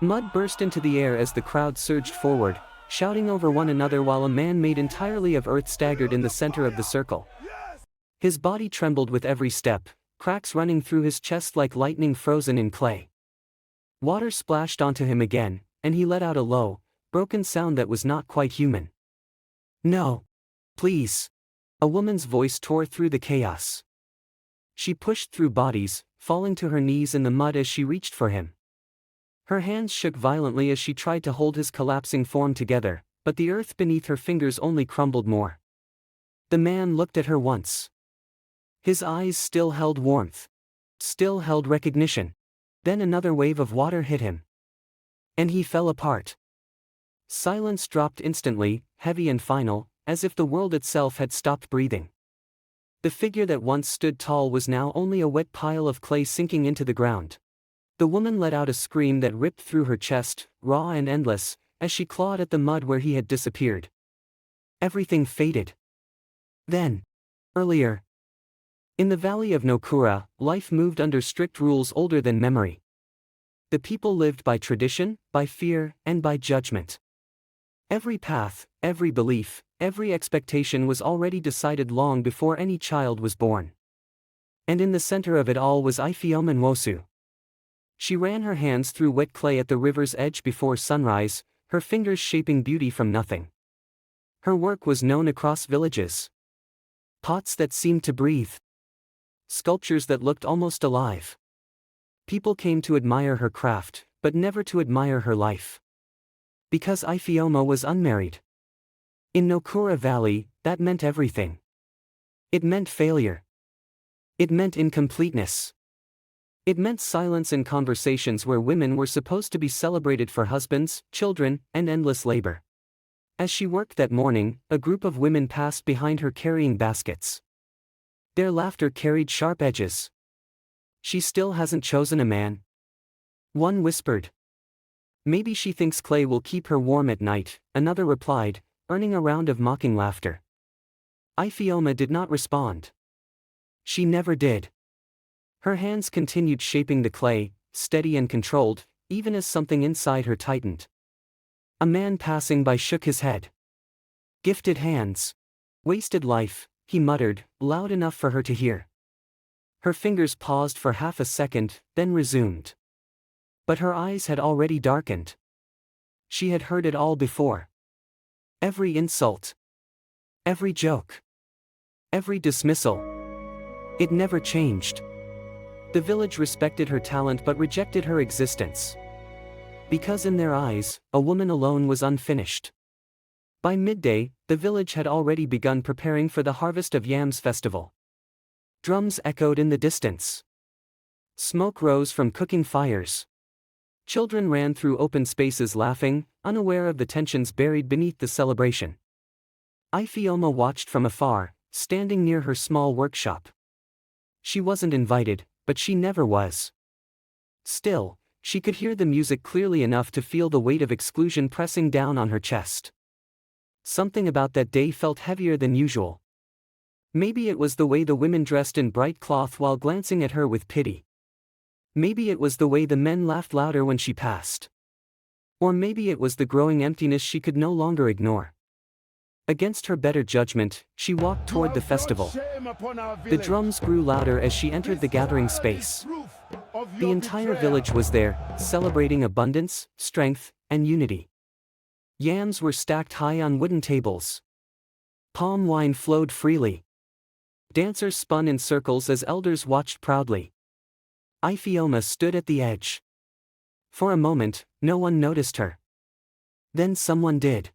Mud burst into the air as the crowd surged forward, shouting over one another while a man made entirely of earth staggered in the center of the circle. His body trembled with every step, cracks running through his chest like lightning frozen in clay. Water splashed onto him again, and he let out a low, broken sound that was not quite human. "No. Please." A woman's voice tore through the chaos. She pushed through bodies, falling to her knees in the mud as she reached for him. Her hands shook violently as she tried to hold his collapsing form together, but the earth beneath her fingers only crumbled more. The man looked at her once. His eyes still held warmth. Still held recognition. Then another wave of water hit him. And he fell apart. Silence dropped instantly, heavy and final, as if the world itself had stopped breathing. The figure that once stood tall was now only a wet pile of clay sinking into the ground. The woman let out a scream that ripped through her chest, raw and endless, as she clawed at the mud where he had disappeared. Everything faded. Then, earlier, in the valley of Nokura, life moved under strict rules older than memory. The people lived by tradition, by fear, and by judgment. Every path, every belief, every expectation was already decided long before any child was born. And in the center of it all was Ifeoma Nwosu. She ran her hands through wet clay at the river's edge before sunrise, her fingers shaping beauty from nothing. Her work was known across villages. Pots that seemed to breathe. Sculptures that looked almost alive. People came to admire her craft, but never to admire her life. Because Ifeoma was unmarried. In Nokura Valley, that meant everything. It meant failure. It meant incompleteness. It meant silence in conversations where women were supposed to be celebrated for husbands, children, and endless labor. As she worked that morning, a group of women passed behind her carrying baskets. Their laughter carried sharp edges. "She still hasn't chosen a man." One whispered. "Maybe she thinks clay will keep her warm at night," another replied, earning a round of mocking laughter. Ifeoma did not respond. She never did. Her hands continued shaping the clay, steady and controlled, even as something inside her tightened. A man passing by shook his head. "Gifted hands. Wasted life," he muttered, loud enough for her to hear. Her fingers paused for half a second, then resumed. But her eyes had already darkened. She had heard it all before. Every insult. Every joke. Every dismissal. It never changed. The village respected her talent but rejected her existence. Because in their eyes, a woman alone was unfinished. By midday, the village had already begun preparing for the Harvest of Yams festival. Drums echoed in the distance. Smoke rose from cooking fires. Children ran through open spaces laughing, unaware of the tensions buried beneath the celebration. Ifeoma watched from afar, standing near her small workshop. She wasn't invited, but she never was. Still, she could hear the music clearly enough to feel the weight of exclusion pressing down on her chest. Something about that day felt heavier than usual. Maybe it was the way the women dressed in bright cloth while glancing at her with pity. Maybe it was the way the men laughed louder when she passed. Or maybe it was the growing emptiness she could no longer ignore. Against her better judgment, she walked toward the festival. The drums grew louder as she entered the gathering space. The entire village was there, celebrating abundance, strength, and unity. Yams were stacked high on wooden tables. Palm wine flowed freely. Dancers spun in circles as elders watched proudly. Ifeoma stood at the edge. For a moment, no one noticed her. Then someone did.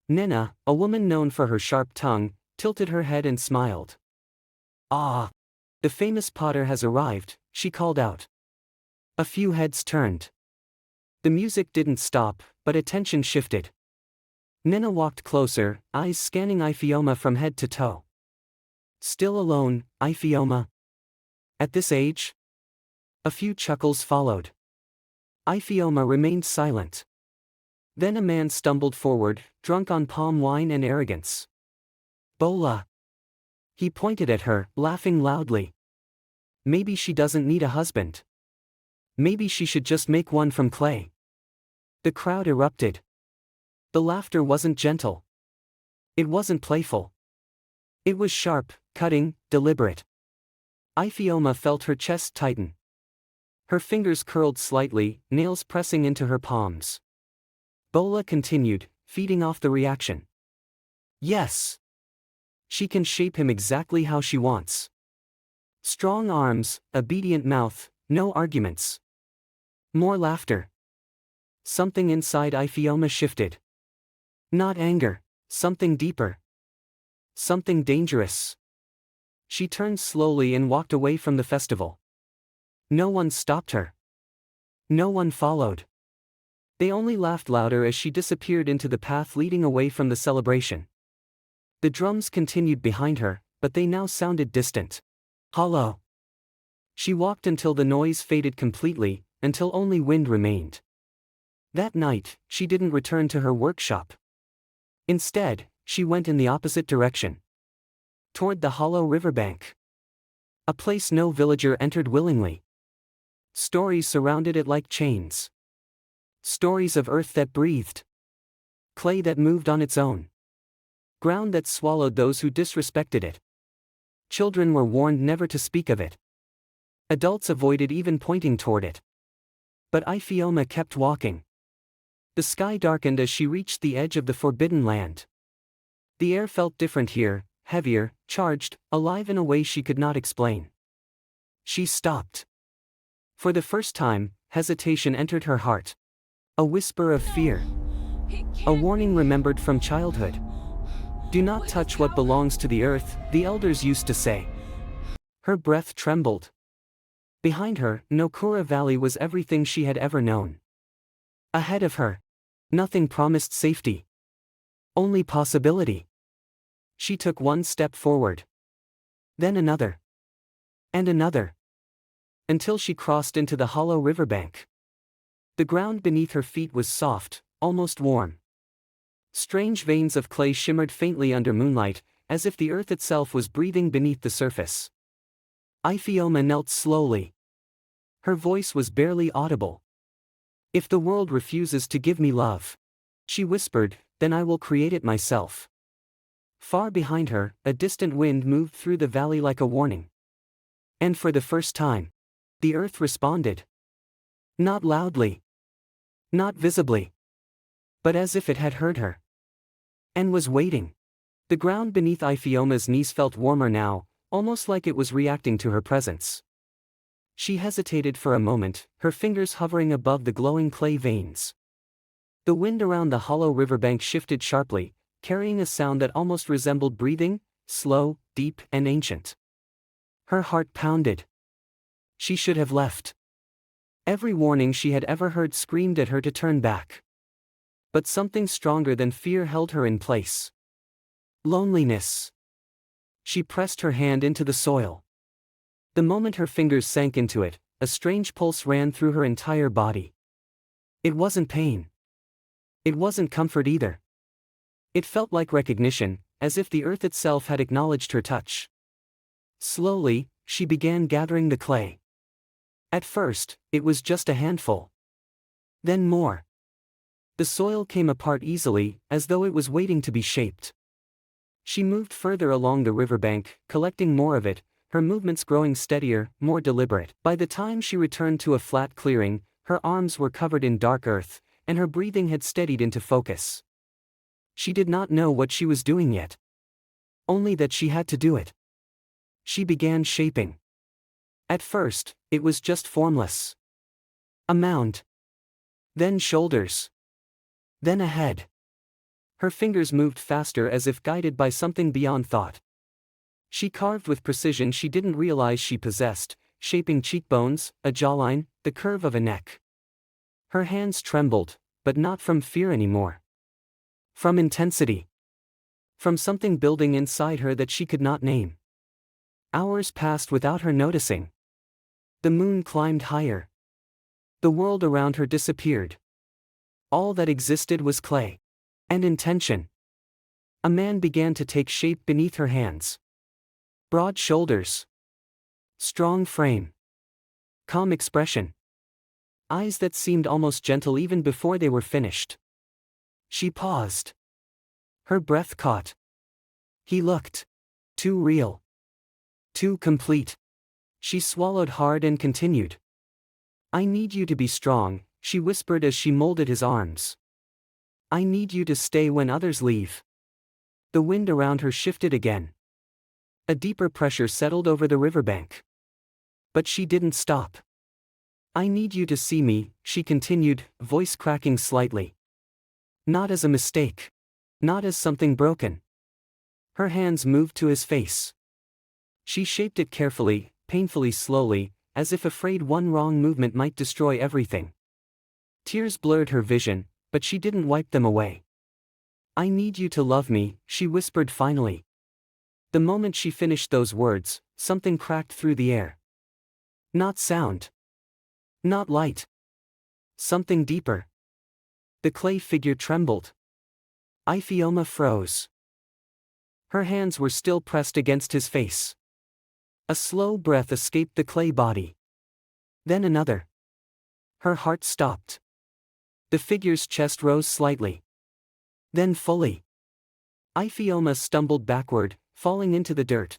Nena, a woman known for her sharp tongue, tilted her head and smiled. "Ah! The famous potter has arrived," she called out. A few heads turned. The music didn't stop, but attention shifted. Nena walked closer, eyes scanning Ifeoma from head to toe. "Still alone, Ifeoma? At this age?" A few chuckles followed. Ifeoma remained silent. Then a man stumbled forward, drunk on palm wine and arrogance. "Bola." He pointed at her, laughing loudly. "Maybe she doesn't need a husband. Maybe she should just make one from clay." The crowd erupted. The laughter wasn't gentle. It wasn't playful. It was sharp, cutting, deliberate. Iphioma felt her chest tighten. Her fingers curled slightly, nails pressing into her palms. Bola continued, feeding off the reaction. Yes. She can shape him exactly how she wants. Strong arms, obedient mouth, no arguments. More laughter. Something inside Iphioma shifted. Not anger, something deeper. Something dangerous. She turned slowly and walked away from the festival. No one stopped her. No one followed. They only laughed louder as she disappeared into the path leading away from the celebration. The drums continued behind her, but they now sounded distant. Hollow. She walked until the noise faded completely, until only wind remained. That night, she didn't return to her workshop. Instead, she went in the opposite direction. Toward the hollow riverbank. A place no villager entered willingly. Stories surrounded it like chains. Stories of earth that breathed. Clay that moved on its own. Ground that swallowed those who disrespected it. Children were warned never to speak of it. Adults avoided even pointing toward it. But Iphioma kept walking. The sky darkened as she reached the edge of the forbidden land. The air felt different here, heavier, charged, alive in a way she could not explain. She stopped. For the first time, hesitation entered her heart. A whisper of fear. A warning remembered from childhood. Do not touch what belongs to the earth, the elders used to say. Her breath trembled. Behind her, Nokura Valley was everything she had ever known. Ahead of her, nothing promised safety. Only possibility. She took one step forward. Then another. And another. Until she crossed into the hollow riverbank. The ground beneath her feet was soft, almost warm. Strange veins of clay shimmered faintly under moonlight, as if the earth itself was breathing beneath the surface. Iphioma knelt slowly. Her voice was barely audible. If the world refuses to give me love, she whispered, then I will create it myself. Far behind her, a distant wind moved through the valley like a warning. And for the first time, the earth responded. Not loudly. Not visibly. But as if it had heard her. And was waiting. The ground beneath Iphioma's knees felt warmer now, almost like it was reacting to her presence. She hesitated for a moment, her fingers hovering above the glowing clay veins. The wind around the hollow riverbank shifted sharply, carrying a sound that almost resembled breathing, slow, deep, and ancient. Her heart pounded. She should have left. Every warning she had ever heard screamed at her to turn back. But something stronger than fear held her in place. Loneliness. She pressed her hand into the soil. The moment her fingers sank into it, a strange pulse ran through her entire body. It wasn't pain. It wasn't comfort either. It felt like recognition, as if the earth itself had acknowledged her touch. Slowly, she began gathering the clay. At first, it was just a handful. Then more. The soil came apart easily, as though it was waiting to be shaped. She moved further along the riverbank, collecting more of it, her movements growing steadier, more deliberate. By the time she returned to a flat clearing, her arms were covered in dark earth, and her breathing had steadied into focus. She did not know what she was doing yet. Only that she had to do it. She began shaping. At first, it was just formless. A mound. Then shoulders. Then a head. Her fingers moved faster as if guided by something beyond thought. She carved with precision she didn't realize she possessed, shaping cheekbones, a jawline, the curve of a neck. Her hands trembled, but not from fear anymore. From intensity. From something building inside her that she could not name. Hours passed without her noticing. The moon climbed higher. The world around her disappeared. All that existed was clay. And intention. A man began to take shape beneath her hands. Broad shoulders. Strong frame. Calm expression. eyes that seemed almost gentle even before they were finished. She paused. Her breath caught. He looked. Too real. Too complete. She swallowed hard and continued. I need you to be strong, she whispered as she molded his arms. I need you to stay when others leave. The wind around her shifted again. A deeper pressure settled over the riverbank. But she didn't stop. I need you to see me, she continued, voice cracking slightly. Not as a mistake. Not as something broken. Her hands moved to his face. She shaped it carefully, painfully slowly, as if afraid one wrong movement might destroy everything. Tears blurred her vision, but she didn't wipe them away. I need you to love me, she whispered finally. The moment she finished those words, something cracked through the air. Not sound. Not light. Something deeper. The clay figure trembled. Ifeoma froze. Her hands were still pressed against his face. A slow breath escaped the clay body. Then another. Her heart stopped. The figure's chest rose slightly. Then fully. Ifeoma stumbled backward, falling into the dirt.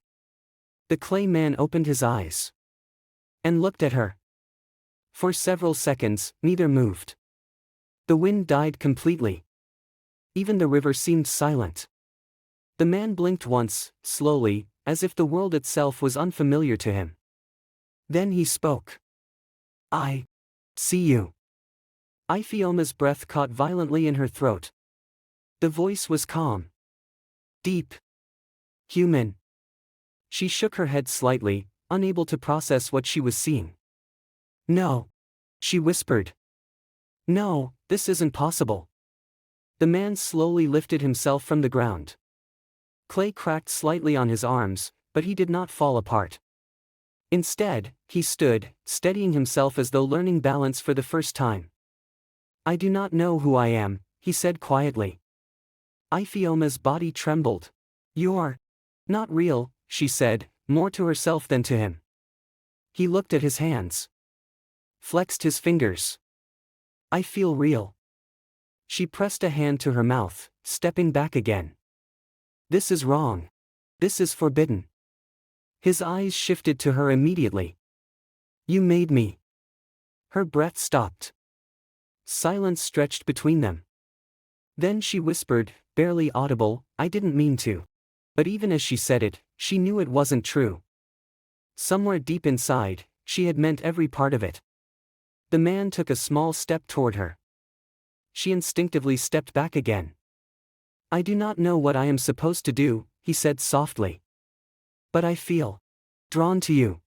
The clay man opened his eyes. And looked at her. For several seconds, neither moved. The wind died completely. Even the river seemed silent. The man blinked once, slowly, as if the world itself was unfamiliar to him. Then he spoke. I see you. Ifeoma's breath caught violently in her throat. The voice was calm. Deep. Human. She shook her head slightly, unable to process what she was seeing. No. She whispered. No, this isn't possible. The man slowly lifted himself from the ground. Clay cracked slightly on his arms, but he did not fall apart. Instead, he stood, steadying himself as though learning balance for the first time. I do not know who I am, he said quietly. Ifeoma's body trembled. You're not real, she said, more to herself than to him. He looked at his hands. Flexed his fingers. I feel real. She pressed a hand to her mouth, stepping back again. This is wrong. This is forbidden. His eyes shifted to her immediately. You made me. Her breath stopped. Silence stretched between them. Then she whispered, barely audible, I didn't mean to. But even as she said it, she knew it wasn't true. Somewhere deep inside, she had meant every part of it. The man took a small step toward her. She instinctively stepped back again. I do not know what I am supposed to do, he said softly. But I feel drawn to you.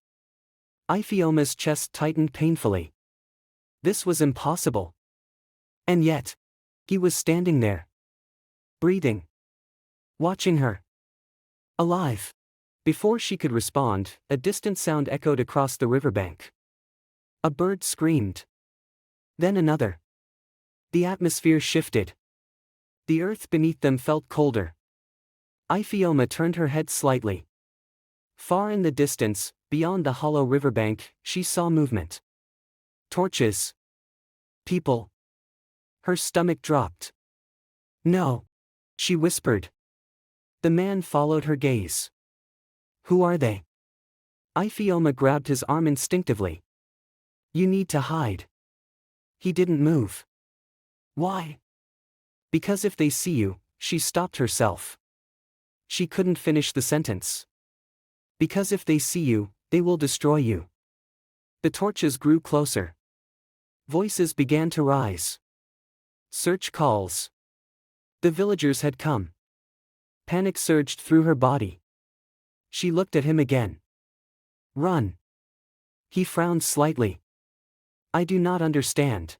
Ifeoma's chest tightened painfully. This was impossible. And yet, he was standing there. Breathing. Watching her. Alive. Before she could respond, a distant sound echoed across the riverbank. A bird screamed. Then another. The atmosphere shifted. The earth beneath them felt colder. Ifeoma turned her head slightly. Far in the distance, beyond the hollow riverbank, she saw movement. Torches. People. Her stomach dropped. No. She whispered. The man followed her gaze. Who are they? Ifeoma grabbed his arm instinctively. You need to hide. He didn't move. Why? Because if they see you, she stopped herself. She couldn't finish the sentence. Because if they see you, they will destroy you. The torches grew closer. Voices began to rise. Search calls. The villagers had come. Panic surged through her body. She looked at him again. Run. He frowned slightly. I do not understand.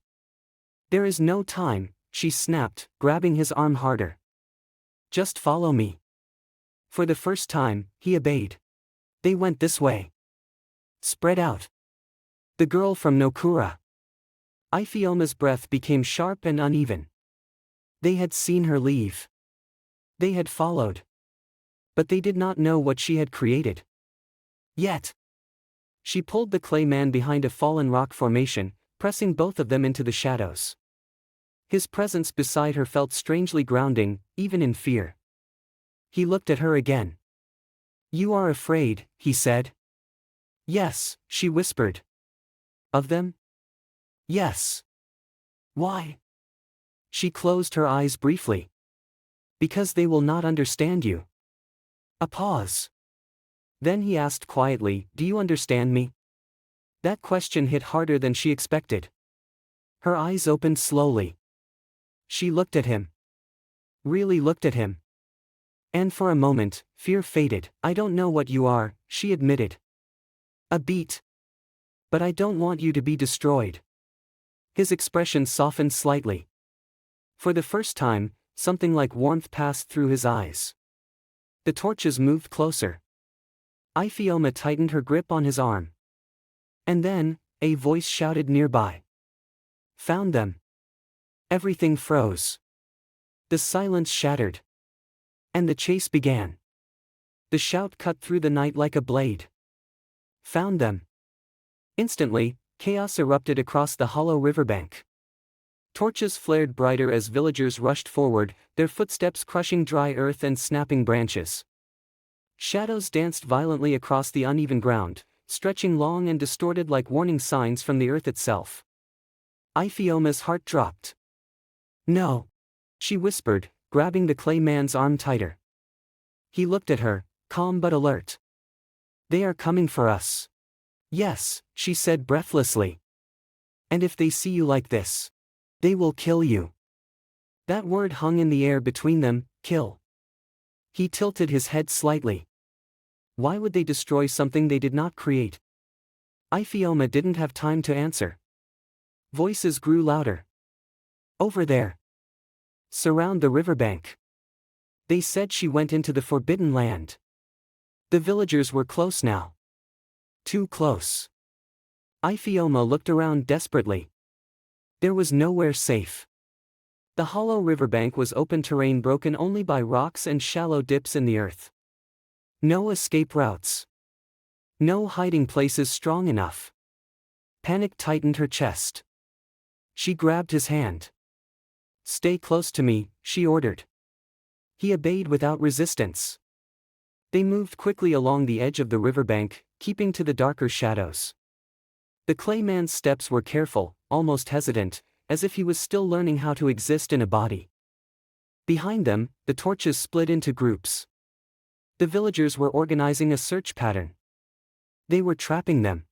There is no time, she snapped, grabbing his arm harder. Just follow me. For the first time, he obeyed. They went this way. Spread out. The girl from Nokura. Ifeoma's breath became sharp and uneven. They had seen her leave. They had followed. But they did not know what she had created. Yet. She pulled the clay man behind a fallen rock formation, pressing both of them into the shadows. His presence beside her felt strangely grounding, even in fear. He looked at her again. "You are afraid," he said. "Yes," she whispered. "Of them?" "Yes." "Why?" She closed her eyes briefly. "Because they will not understand you." A pause. Then he asked quietly, "Do you understand me?" That question hit harder than she expected. Her eyes opened slowly. She looked at him. Really looked at him. And for a moment, fear faded. "I don't know what you are," she admitted. "A beat. But I don't want you to be destroyed." His expression softened slightly. For the first time, something like warmth passed through his eyes. The torches moved closer. Iphioma tightened her grip on his arm. And then, a voice shouted nearby. "Found them." Everything froze. The silence shattered. And the chase began. The shout cut through the night like a blade. "Found them." Instantly, chaos erupted across the hollow riverbank. Torches flared brighter as villagers rushed forward, their footsteps crushing dry earth and snapping branches. Shadows danced violently across the uneven ground, stretching long and distorted like warning signs from the earth itself. Iphioma's heart dropped. "No," she whispered, grabbing the clay man's arm tighter. He looked at her, calm but alert. "They are coming for us." "Yes," she said breathlessly. "And if they see you like this, they will kill you." That word hung in the air between them, kill. He tilted his head slightly. Why would they destroy something they did not create? Iphioma didn't have time to answer. Voices grew louder. "Over there. Surround the riverbank." They said she went into the forbidden land. The villagers were close now. Too close. Iphioma looked around desperately. There was nowhere safe. The hollow riverbank was open terrain broken only by rocks and shallow dips in the earth. No escape routes. No hiding places strong enough. Panic tightened her chest. She grabbed his hand. "Stay close to me," she ordered. He obeyed without resistance. They moved quickly along the edge of the riverbank, keeping to the darker shadows. The clay man's steps were careful, almost hesitant, as if he was still learning how to exist in a body. Behind them, the torches split into groups. The villagers were organizing a search pattern. They were trapping them.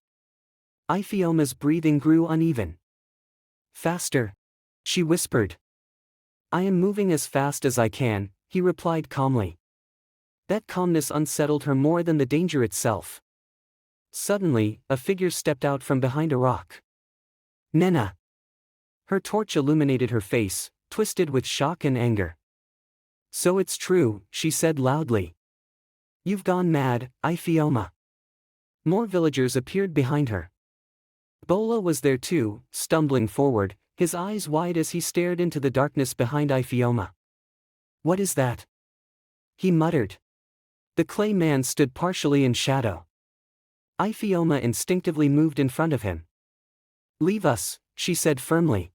Iphioma's breathing grew uneven. "Faster," she whispered. "I am moving as fast as I can," he replied calmly. That calmness unsettled her more than the danger itself. Suddenly, a figure stepped out from behind a rock. Nena. Her torch illuminated her face, twisted with shock and anger. "So it's true," she said loudly. "You've gone mad, Iphioma." More villagers appeared behind her. Bola was there too, stumbling forward, his eyes wide as he stared into the darkness behind Iphioma. "What is that?" he muttered. The clay man stood partially in shadow. Iphioma instinctively moved in front of him. "Leave us," she said firmly.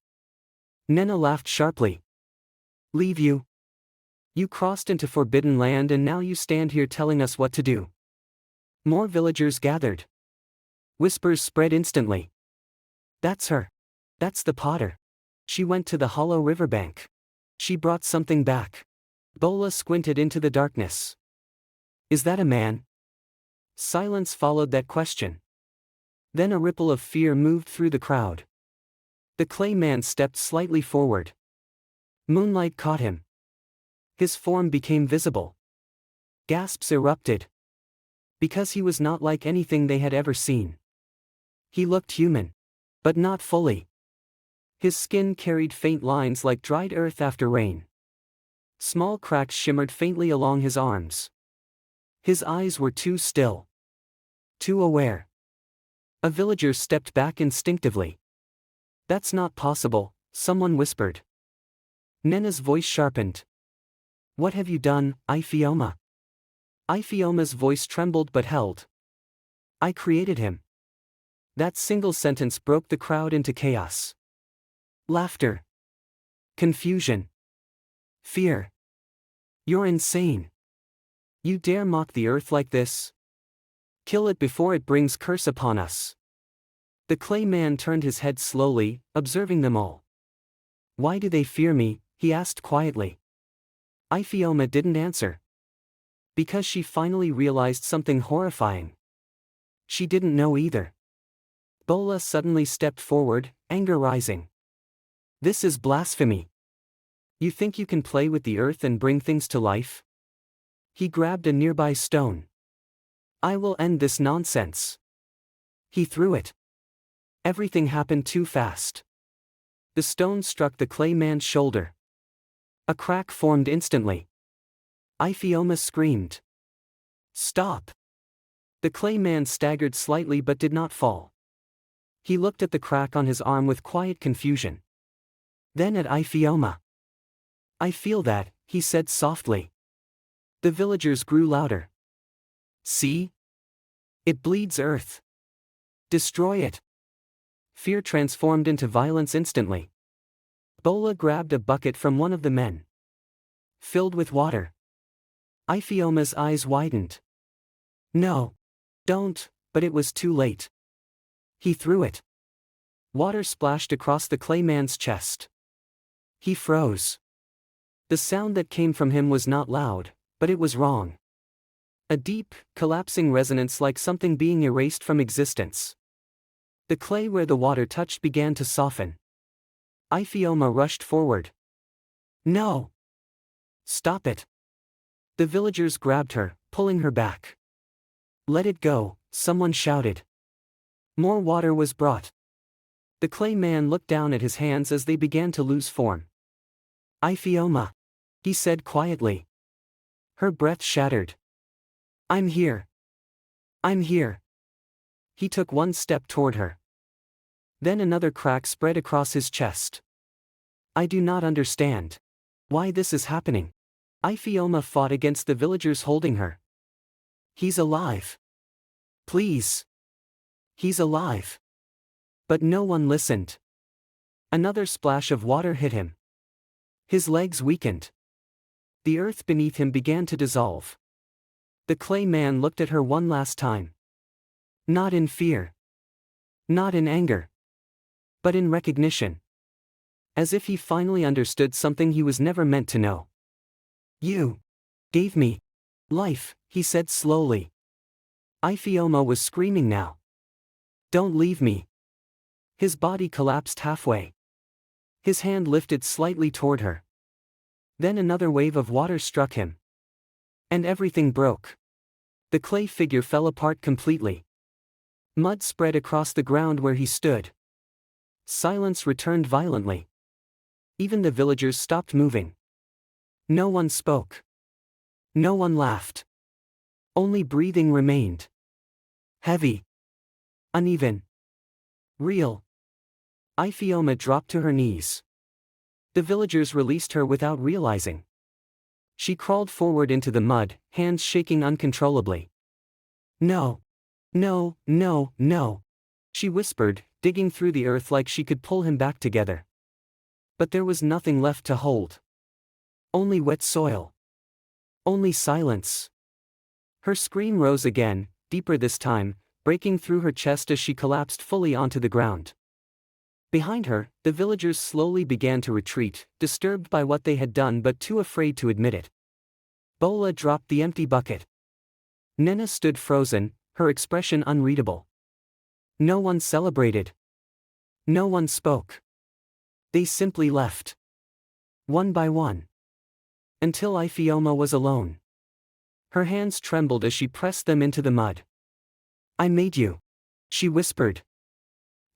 Nena laughed sharply. "Leave you? You crossed into forbidden land and now you stand here telling us what to do." More villagers gathered. Whispers spread instantly. "That's her. That's the potter. She went to the hollow riverbank. She brought something back." Bola squinted into the darkness. "Is that a man?" Silence followed that question. Then a ripple of fear moved through the crowd. The clay man stepped slightly forward. Moonlight caught him. His form became visible. Gasps erupted. Because he was not like anything they had ever seen. He looked human. But not fully. His skin carried faint lines like dried earth after rain. Small cracks shimmered faintly along his arms. His eyes were too still. Too aware. A villager stepped back instinctively. "That's not possible," someone whispered. Nena's voice sharpened. "What have you done, Iphioma?" Iphioma's voice trembled but held. "I created him." That single sentence broke the crowd into chaos. Laughter. Confusion. Fear. You're insane. You dare mock the earth like this? Kill it before it brings curse upon us. The clay man turned his head slowly, observing them all. Why do they fear me? He asked quietly. Iphioma didn't answer. Because she finally realized something horrifying. She didn't know either. Bola suddenly stepped forward, anger rising. This is blasphemy. You think you can play with the earth and bring things to life? He grabbed a nearby stone. I will end this nonsense. He threw it. Everything happened too fast. The stone struck the clay man's shoulder. A crack formed instantly. Iphioma screamed. Stop! The clay man staggered slightly but did not fall. He looked at the crack on his arm with quiet confusion. Then at Iphioma. I feel that, he said softly. The villagers grew louder. See? It bleeds earth. Destroy it. Fear transformed into violence instantly. Bola grabbed a bucket from one of the men. Filled with water. Iphioma's eyes widened. No. Don't, but it was too late. He threw it. Water splashed across the clay man's chest. He froze. The sound that came from him was not loud, but it was wrong. A deep, collapsing resonance like something being erased from existence. The clay where the water touched began to soften. Iphioma rushed forward. No! Stop it! The villagers grabbed her, pulling her back. Let it go, someone shouted. More water was brought. The clay man looked down at his hands as they began to lose form. Iphioma, he said quietly. Her breath shattered. I'm here. I'm here. He took one step toward her. Then another crack spread across his chest. I do not understand why this is happening. Iphioma fought against the villagers holding her. He's alive. Please. He's alive. But no one listened. Another splash of water hit him. His legs weakened. The earth beneath him began to dissolve. The clay man looked at her one last time. Not in fear. Not in anger. But in recognition. As if he finally understood something he was never meant to know. You gave me life, he said slowly. Iphioma was screaming now. Don't leave me. His body collapsed halfway. His hand lifted slightly toward her. Then another wave of water struck him. And everything broke. The clay figure fell apart completely. Mud spread across the ground where he stood. Silence returned violently. Even the villagers stopped moving. No one spoke. No one laughed. Only breathing remained. Heavy. Uneven. Real. Iphioma dropped to her knees. The villagers released her without realizing. She crawled forward into the mud, hands shaking uncontrollably. No. No, no, no. She whispered, digging through the earth like she could pull him back together. But there was nothing left to hold. Only wet soil. Only silence. Her scream rose again, deeper this time, breaking through her chest as she collapsed fully onto the ground. Behind her, the villagers slowly began to retreat, disturbed by what they had done but too afraid to admit it. Bola dropped the empty bucket. Nena stood frozen, her expression unreadable. No one celebrated. No one spoke. They simply left. One by one. Until Iphioma was alone. Her hands trembled as she pressed them into the mud. I made you. She whispered.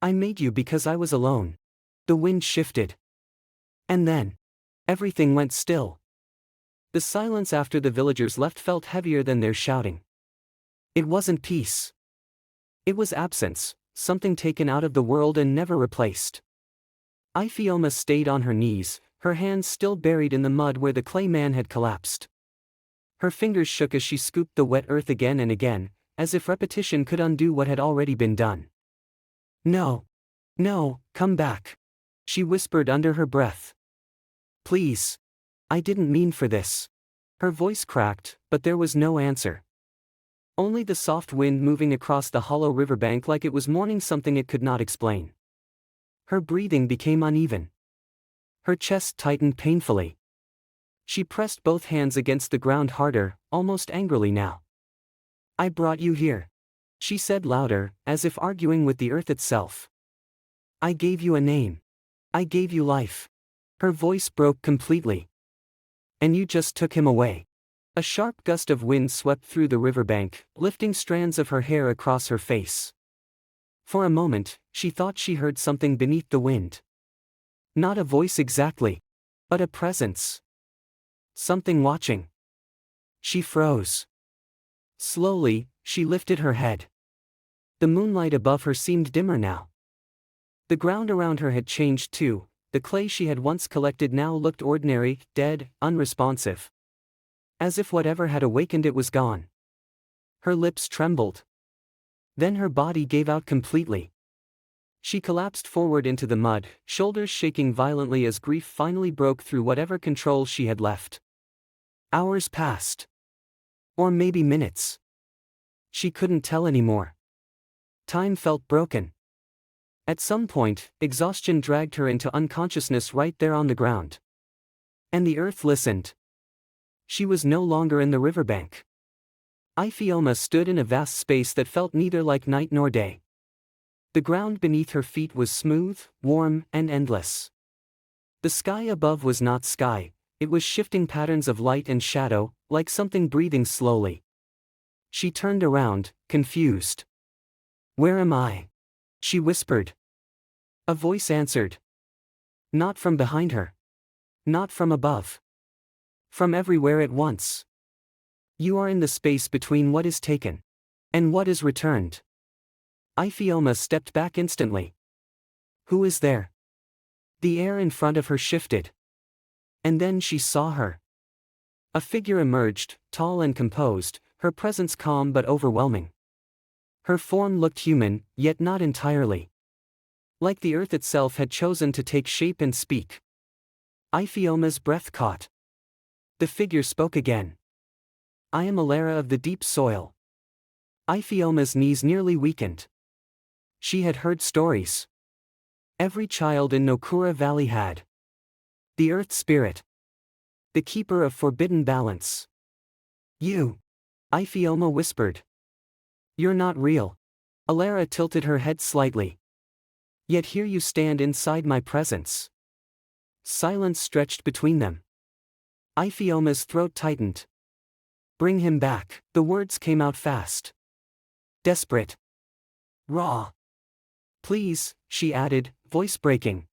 I made you because I was alone. The wind shifted. And then. Everything went still. The silence after the villagers left felt heavier than their shouting. It wasn't peace. It was absence, something taken out of the world and never replaced. Iphioma stayed on her knees, her hands still buried in the mud where the clay man had collapsed. Her fingers shook as she scooped the wet earth again and again, as if repetition could undo what had already been done. No. No, come back. She whispered under her breath. Please. I didn't mean for this. Her voice cracked, but there was no answer. Only the soft wind moving across the hollow riverbank like it was mourning something it could not explain. Her breathing became uneven. Her chest tightened painfully. She pressed both hands against the ground harder, almost angrily now. I brought you here. She said louder, as if arguing with the earth itself. I gave you a name. I gave you life. Her voice broke completely. And you just took him away. A sharp gust of wind swept through the riverbank, lifting strands of her hair across her face. For a moment, she thought she heard something beneath the wind. Not a voice exactly, but a presence. Something watching. She froze. Slowly, she lifted her head. The moonlight above her seemed dimmer now. The ground around her had changed too. The clay she had once collected now looked ordinary, dead, unresponsive. As if whatever had awakened it was gone. Her lips trembled. Then her body gave out completely. She collapsed forward into the mud, shoulders shaking violently as grief finally broke through whatever control she had left. Hours passed. Or maybe minutes. She couldn't tell anymore. Time felt broken. At some point, exhaustion dragged her into unconsciousness right there on the ground. And the earth listened. She was no longer in the riverbank. Iphioma stood in a vast space that felt neither like night nor day. The ground beneath her feet was smooth, warm, and endless. The sky above was not sky, it was shifting patterns of light and shadow, like something breathing slowly. She turned around, confused. Where am I? She whispered. A voice answered. Not from behind her. Not from above. From everywhere at once. You are in the space between what is taken and what is returned. Iphioma stepped back instantly. Who is there? The air in front of her shifted. And then she saw her. A figure emerged, tall and composed, her presence calm but overwhelming. Her form looked human, yet not entirely. Like the earth itself had chosen to take shape and speak. Iphioma's breath caught. The figure spoke again. I am Alara of the deep soil. Iphioma's knees nearly weakened. She had heard stories. Every child in Nokura Valley had. The earth spirit. The keeper of forbidden balance. You. Iphioma whispered. You're not real. Alara tilted her head slightly. Yet here you stand inside my presence. Silence stretched between them. Iphioma's throat tightened. Bring him back. The words came out fast. Desperate. Raw. Please, she added, voice breaking.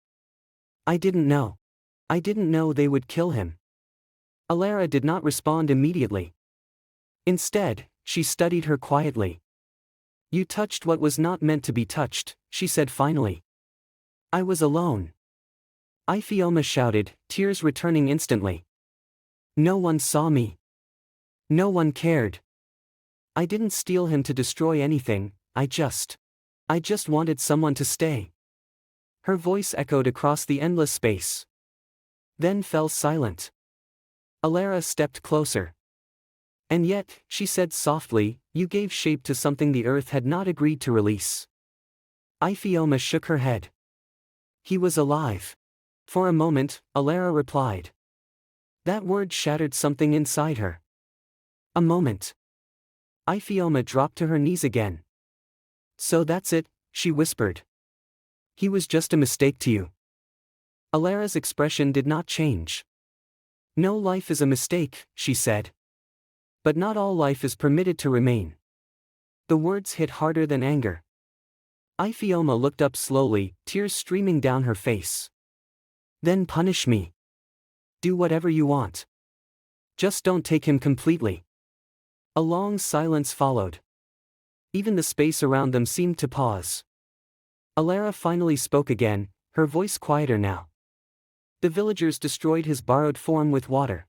I didn't know. I didn't know they would kill him. Alara did not respond immediately. Instead, she studied her quietly. You touched what was not meant to be touched, she said finally. I was alone. Iphioma shouted, tears returning instantly. No one saw me. No one cared. I didn't steal him to destroy anything, I just wanted someone to stay. Her voice echoed across the endless space. Then fell silent. Alara stepped closer. And yet, she said softly, you gave shape to something the earth had not agreed to release. Iphioma shook her head. He was alive. For a moment, Alara replied. That word shattered something inside her. A moment. Iphioma dropped to her knees again. So that's it, she whispered. He was just a mistake to you. Alara's expression did not change. No life is a mistake, she said. But not all life is permitted to remain. The words hit harder than anger. Iphioma looked up slowly, tears streaming down her face. Then punish me. Do whatever you want. Just don't take him completely. A long silence followed. Even the space around them seemed to pause. Alara finally spoke again, her voice quieter now. The villagers destroyed his borrowed form with water.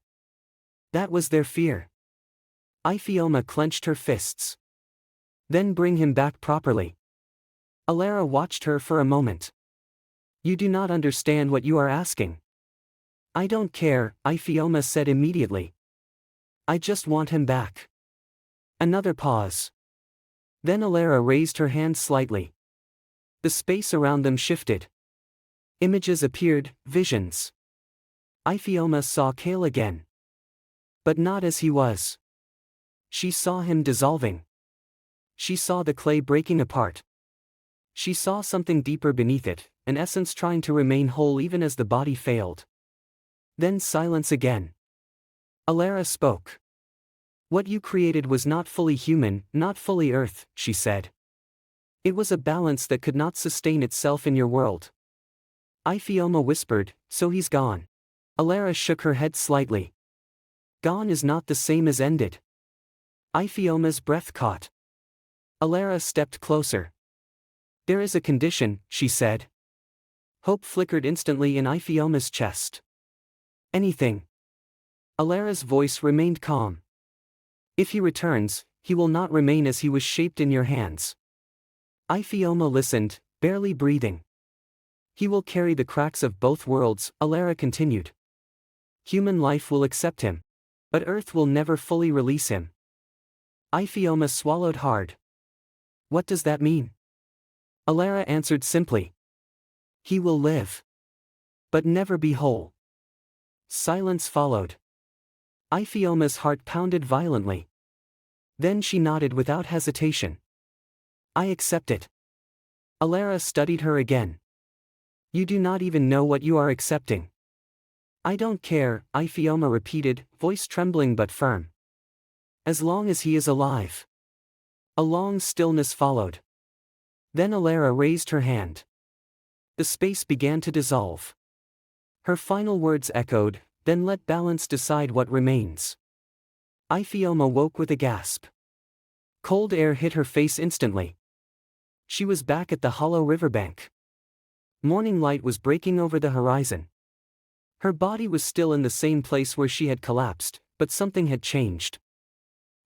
That was their fear. Iphioma clenched her fists. Then bring him back properly. Alara watched her for a moment. You do not understand what you are asking. I don't care, Iphioma said immediately. I just want him back. Another pause. Then Alara raised her hand slightly. The space around them shifted. Images appeared, visions. Iphioma saw Kale again. But not as he was. She saw him dissolving. She saw the clay breaking apart. She saw something deeper beneath it, an essence trying to remain whole even as the body failed. Then silence again. Alara spoke. What you created was not fully human, not fully earth, she said. It was a balance that could not sustain itself in your world. Iphioma whispered, so he's gone. Alara shook her head slightly. Gone is not the same as ended. Iphioma's breath caught. Alara stepped closer. There is a condition, she said. Hope flickered instantly in Iphioma's chest. Anything. Alara's voice remained calm. If he returns, he will not remain as he was shaped in your hands. Iphioma listened, barely breathing. He will carry the cracks of both worlds, Alara continued. Human life will accept him. But Earth will never fully release him. Iphioma swallowed hard. What does that mean? Alara answered simply. He will live. But never be whole. Silence followed. Iphioma's heart pounded violently. Then she nodded without hesitation. I accept it. Alara studied her again. You do not even know what you are accepting. I don't care, Iphioma repeated, voice trembling but firm. As long as he is alive. A long stillness followed. Then Alara raised her hand. The space began to dissolve. Her final words echoed, then let balance decide what remains. Iphioma woke with a gasp. Cold air hit her face instantly. She was back at the hollow riverbank. Morning light was breaking over the horizon. Her body was still in the same place where she had collapsed, but something had changed.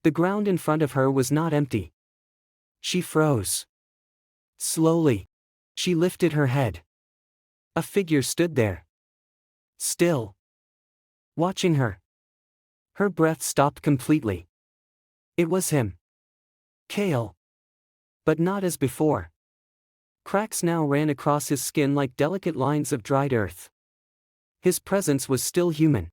The ground in front of her was not empty. She froze. Slowly. She lifted her head. A figure stood there. Still. Watching her. Her breath stopped completely. It was him. Kale. But not as before. Cracks now ran across his skin like delicate lines of dried earth. His presence was still human.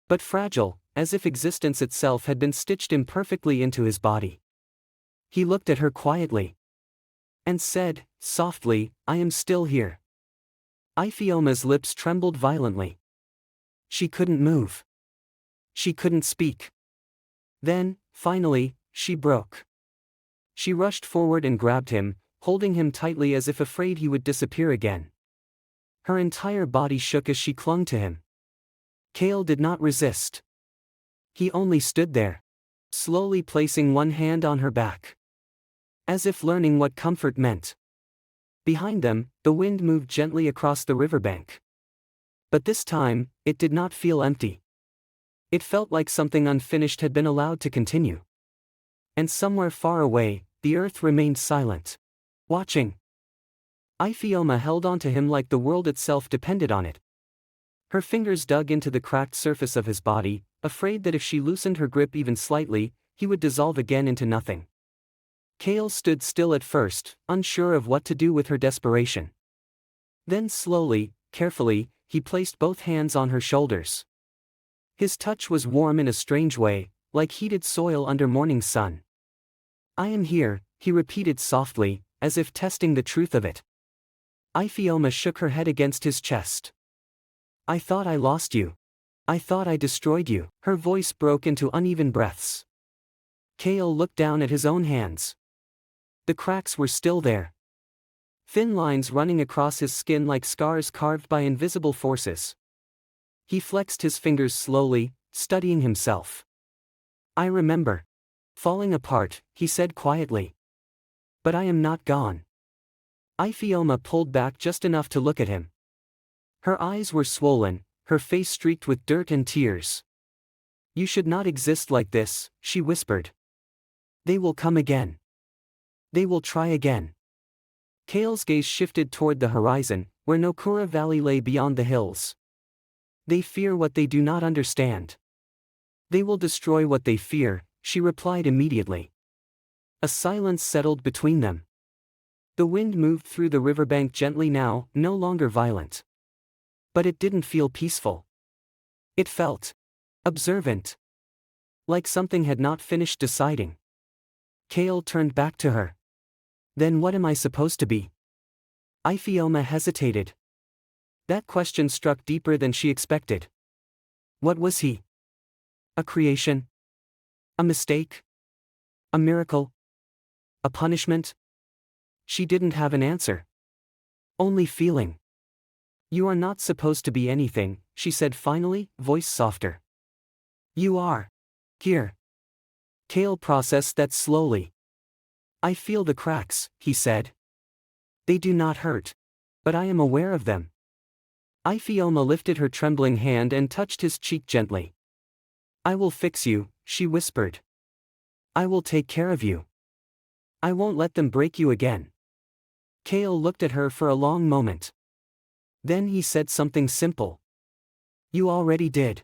But fragile, as if existence itself had been stitched imperfectly into his body. He looked at her quietly. And said, softly, I am still here. Iphioma's lips trembled violently. She couldn't move. She couldn't speak. Then, finally, she broke. She rushed forward and grabbed him, holding him tightly as if afraid he would disappear again. Her entire body shook as she clung to him. Kale did not resist. He only stood there, slowly placing one hand on her back. As if learning what comfort meant. Behind them, the wind moved gently across the riverbank. But this time, it did not feel empty. It felt like something unfinished had been allowed to continue. And somewhere far away, the earth remained silent. Watching. Iphioma held onto him like the world itself depended on it. Her fingers dug into the cracked surface of his body, afraid that if she loosened her grip even slightly, he would dissolve again into nothing. Kale stood still at first, unsure of what to do with her desperation. Then slowly, carefully, he placed both hands on her shoulders. His touch was warm in a strange way, like heated soil under morning sun. I am here, he repeated softly, as if testing the truth of it. Iphioma shook her head against his chest. I thought I lost you. I thought I destroyed you. Her voice broke into uneven breaths. Kale looked down at his own hands. The cracks were still there. Thin lines running across his skin like scars carved by invisible forces. He flexed his fingers slowly, studying himself. I remember. Falling apart, he said quietly. But I am not gone. Iphioma pulled back just enough to look at him. Her eyes were swollen, her face streaked with dirt and tears. You should not exist like this, she whispered. They will come again. They will try again. Kale's gaze shifted toward the horizon, where Nokura Valley lay beyond the hills. They fear what they do not understand. They will destroy what they fear, she replied immediately. A silence settled between them. The wind moved through the riverbank gently now, no longer violent. But it didn't feel peaceful. It felt observant. Like something had not finished deciding. Kale turned back to her. Then what am I supposed to be? Ifeoma hesitated. That question struck deeper than she expected. What was he? A creation? A mistake? A miracle? A punishment? She didn't have an answer. Only feeling. You are not supposed to be anything, she said finally, voice softer. You are. Here. Kale processed that slowly. I feel the cracks, he said. They do not hurt. But I am aware of them. Ifeoma lifted her trembling hand and touched his cheek gently. I will fix you, she whispered. I will take care of you. I won't let them break you again. Kale looked at her for a long moment. Then he said something simple. You already did.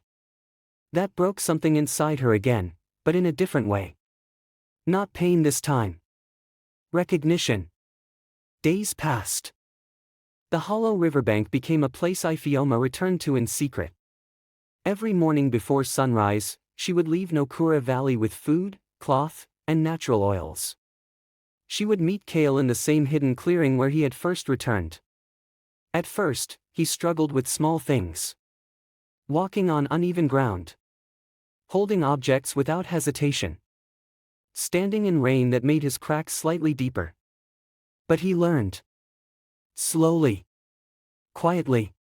That broke something inside her again, but in a different way. Not pain this time. Recognition. Days passed. The hollow riverbank became a place Ifeoma returned to in secret. Every morning before sunrise, she would leave Nokura Valley with food, cloth, and natural oils. She would meet Kale in the same hidden clearing where he had first returned. At first, he struggled with small things. Walking on uneven ground. Holding objects without hesitation. Standing in rain that made his cracks slightly deeper. But he learned. Slowly. Quietly.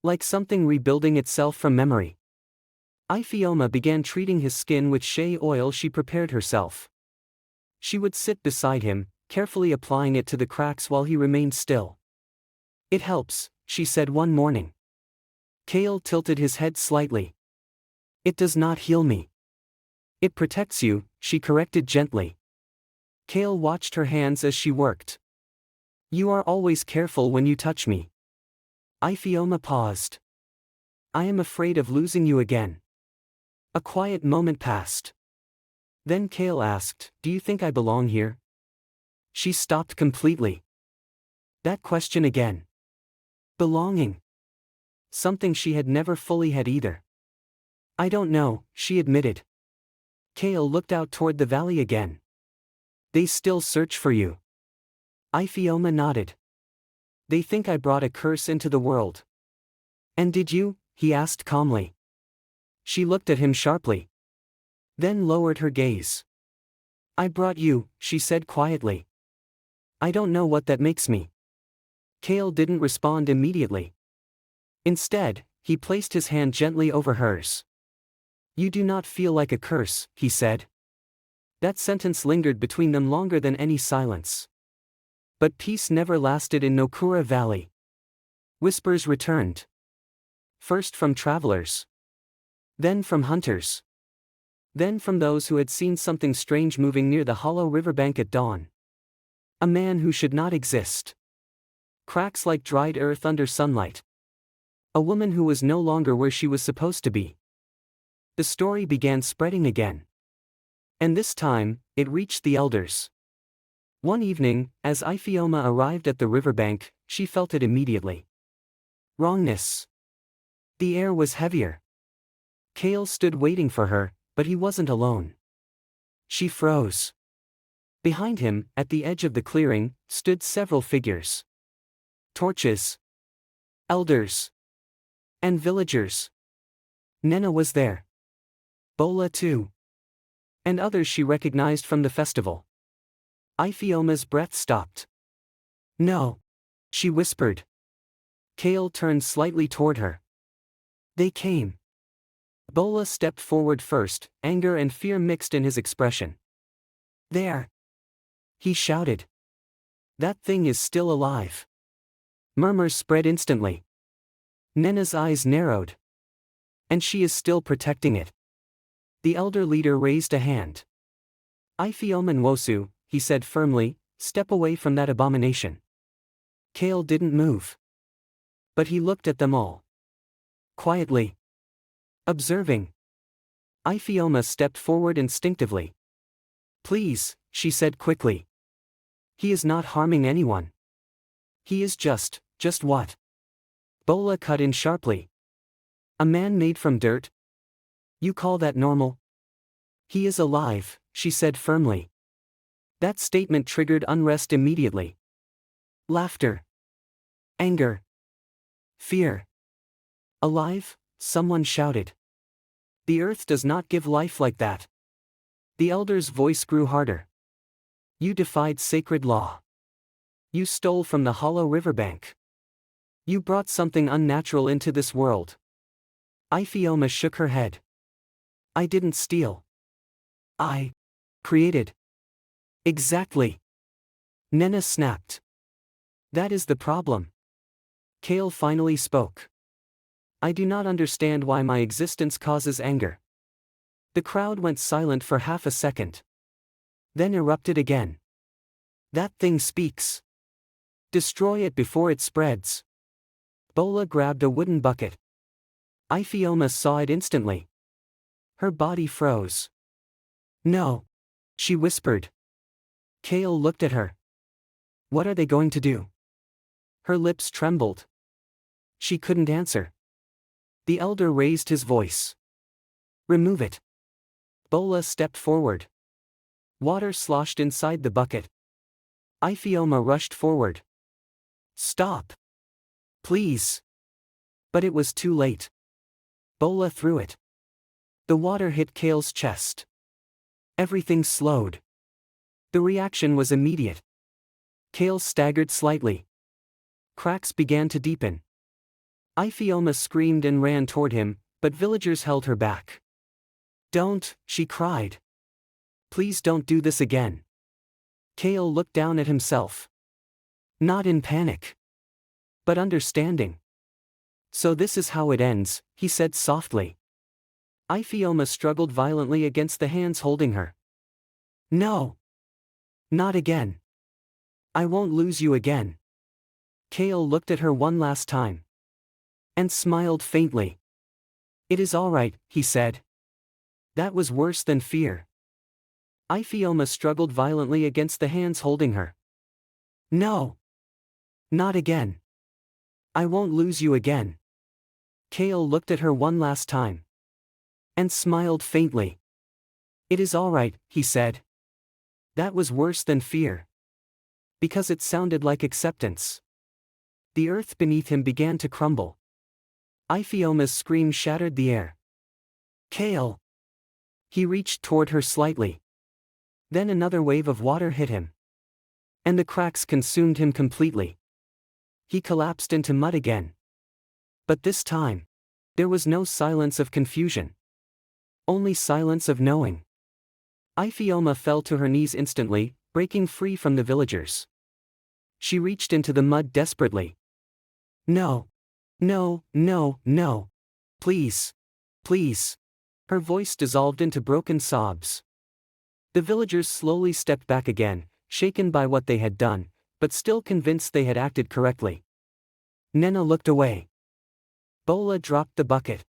Like something rebuilding itself from memory. Ifeoma began treating his skin with shea oil she prepared herself. She would sit beside him, carefully applying it to the cracks while he remained still. It helps, she said one morning. Kale tilted his head slightly. It does not heal me. It protects you, she corrected gently. Kale watched her hands as she worked. You are always careful when you touch me. Ifeoma paused. I am afraid of losing you again. A quiet moment passed. Then Kale asked, do you think I belong here? She stopped completely. That question again. Belonging. Something she had never fully had either. I don't know, she admitted. Kale looked out toward the valley again. They still search for you. Ifeoma nodded. They think I brought a curse into the world. And did you? He asked calmly. She looked at him sharply. Then lowered her gaze. I brought you, she said quietly. I don't know what that makes me. Kale didn't respond immediately. Instead, he placed his hand gently over hers. You do not feel like a curse, he said. That sentence lingered between them longer than any silence. But peace never lasted in Nokura Valley. Whispers returned. First from travelers. Then from hunters. Then from those who had seen something strange moving near the hollow riverbank at dawn. A man who should not exist. Cracks like dried earth under sunlight. A woman who was no longer where she was supposed to be. The story began spreading again. And this time, it reached the elders. One evening, as Ifeoma arrived at the riverbank, she felt it immediately. Wrongness. The air was heavier. Kale stood waiting for her, but he wasn't alone. She froze. Behind him, at the edge of the clearing, stood several figures. Torches. Elders. And villagers. Nena was there. Bola too. And others she recognized from the festival. Ifeoma's breath stopped. No. She whispered. Kale turned slightly toward her. They came. Bola stepped forward first, anger and fear mixed in his expression. There. He shouted. That thing is still alive. Murmurs spread instantly. Nena's eyes narrowed. And she is still protecting it. The elder leader raised a hand. Ifeoma Nwosu, he said firmly, step away from that abomination. Kale didn't move. But he looked at them all. Quietly. Observing. Iphioma stepped forward instinctively. Please, she said quickly. He is not harming anyone. He is just what? Bola cut in sharply. A man made from dirt? You call that normal? He is alive, she said firmly. That statement triggered unrest immediately. Laughter. Anger. Fear. Alive? Someone shouted. The earth does not give life like that. The elder's voice grew harder. You defied sacred law. You stole from the hollow riverbank. You brought something unnatural into this world. Iphioma shook her head. I didn't steal. I created. Exactly. Nena snapped. That is the problem. Kale finally spoke. I do not understand why my existence causes anger. The crowd went silent for half a second. Then erupted again. That thing speaks. Destroy it before it spreads. Bola grabbed a wooden bucket. Iphioma saw it instantly. Her body froze. No. She whispered. Kale looked at her. What are they going to do? Her lips trembled. She couldn't answer. The elder raised his voice. Remove it. Bola stepped forward. Water sloshed inside the bucket. Iphioma rushed forward. Stop. Please. But it was too late. Bola threw it. The water hit Kale's chest. Everything slowed. The reaction was immediate. Kale staggered slightly. Cracks began to deepen. Iphioma screamed and ran toward him, but villagers held her back. Don't, she cried. Please don't do this again. Kale looked down at himself. Not in panic. But understanding. So this is how it ends, he said softly. Iphioma struggled violently against the hands holding her. No. Not again. I won't lose you again. Kale looked at her one last time. And smiled faintly. It is all right, he said. That was worse than fear. Iphioma struggled violently against the hands holding her. No. Not again. I won't lose you again. Kale looked at her one last time. And smiled faintly. It is all right, he said. That was worse than fear. Because it sounded like acceptance. The earth beneath him began to crumble. Iphioma's scream shattered the air. Kale! He reached toward her slightly. Then another wave of water hit him. And the cracks consumed him completely. He collapsed into mud again. But this time, there was no silence of confusion. Only silence of knowing. Iphioma fell to her knees instantly, breaking free from the villagers. She reached into the mud desperately. No. No, no, no. Please. Please. Her voice dissolved into broken sobs. The villagers slowly stepped back again, shaken by what they had done, but still convinced they had acted correctly. Nena looked away. Bola dropped the bucket.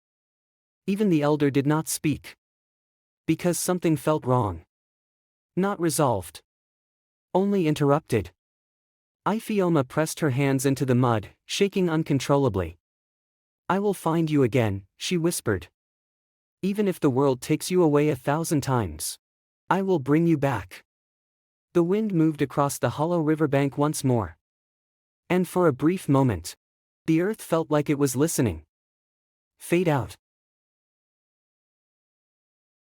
Even the elder did not speak. Because something felt wrong. Not resolved. Only interrupted. Iphioma pressed her hands into the mud, shaking uncontrollably. I will find you again, she whispered. Even if the world takes you away 1,000 times. I will bring you back. The wind moved across the hollow riverbank once more. And for a brief moment, the earth felt like it was listening. Fade out.